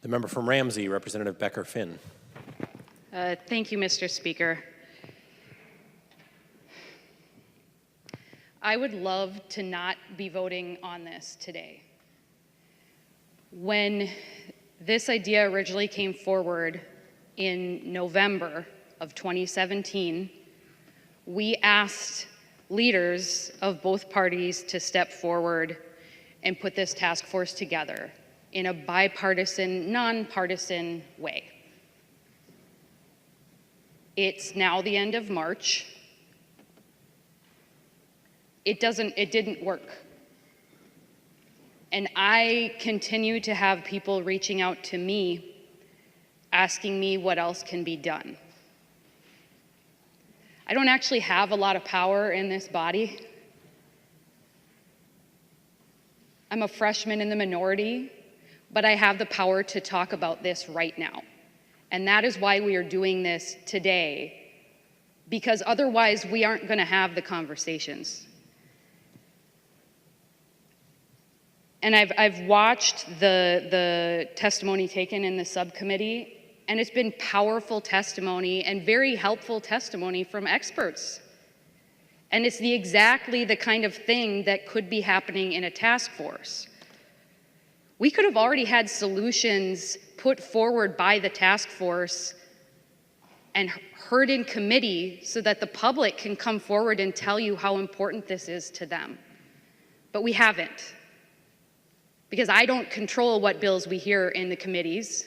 The member from Ramsey, Representative Becker-Finn. Thank you, Mr. Speaker. I would love to not be voting on this today. When this idea originally came forward in November of 2017, we asked leaders of both parties to step forward and put this task force together in a bipartisan, nonpartisan way. It's now the end of March. It didn't work. And I continue to have people reaching out to me, asking me what else can be done. I don't actually have a lot of power in this body. I'm a freshman in the minority, but I have the power to talk about this right now. And that is why we are doing this today, because otherwise we aren't going to have the conversations. And I've watched the testimony taken in the subcommittee, and it's been powerful testimony and very helpful testimony from experts. And it's exactly the kind of thing that could be happening in a task force. We could have already had solutions put forward by the task force and heard in committee so that the public can come forward and tell you how important this is to them. But we haven't, because I don't control what bills we hear in the committees.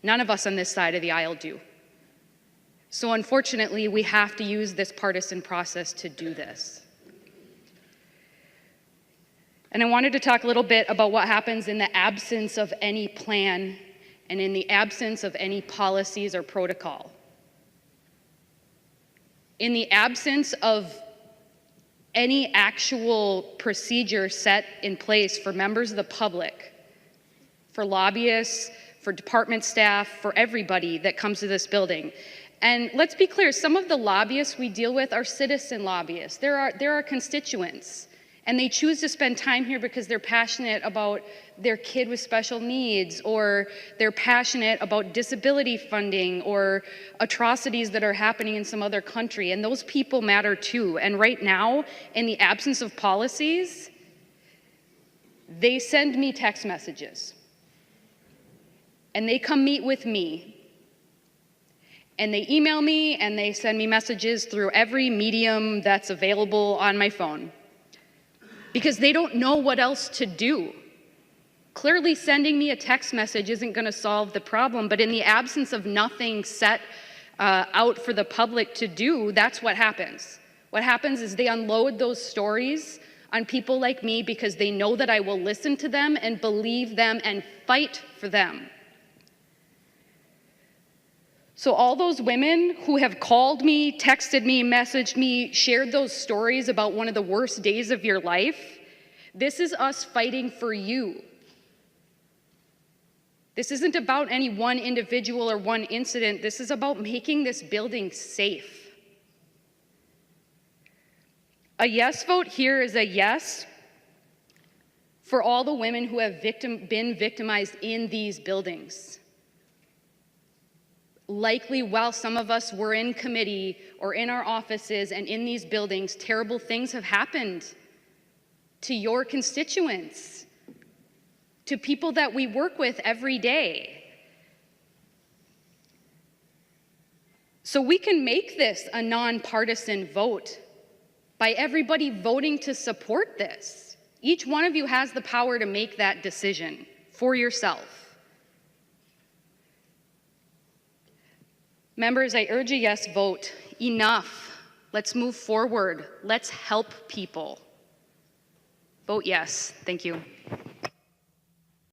None of us on this side of the aisle do. So unfortunately, we have to use this partisan process to do this. And I wanted to talk a little bit about what happens in the absence of any plan and in the absence of any policies or protocol. In the absence of any actual procedure set in place for members of the public, for lobbyists, for department staff, for everybody that comes to this building. And let's be clear, some of the lobbyists we deal with are citizen lobbyists. There are constituents. And they choose to spend time here because they're passionate about their kid with special needs, or they're passionate about disability funding or atrocities that are happening in some other country. And those people matter too. And right now, in the absence of policies, they send me text messages. And they come meet with me. And they email me and they send me messages through every medium that's available on my phone, because they don't know what else to do. Clearly, sending me a text message isn't going to solve the problem, but in the absence of nothing set out for the public to do, that's what happens. What happens is they unload those stories on people like me because they know that I will listen to them and believe them and fight for them. So all those women who have called me, texted me, messaged me, shared those stories about one of the worst days of your life, this is us fighting for you. This isn't about any one individual or one incident. This is about making this building safe. A yes vote here is a yes for all the women who have been victimized in these buildings. Likely, while some of us were in committee or in our offices and in these buildings, terrible things have happened to your constituents, to people that we work with every day. So we can make this a nonpartisan vote by everybody voting to support this. Each one of you has the power to make that decision for yourself. Members, I urge a yes vote. Enough. Let's move forward. Let's help people. Vote yes. Thank you.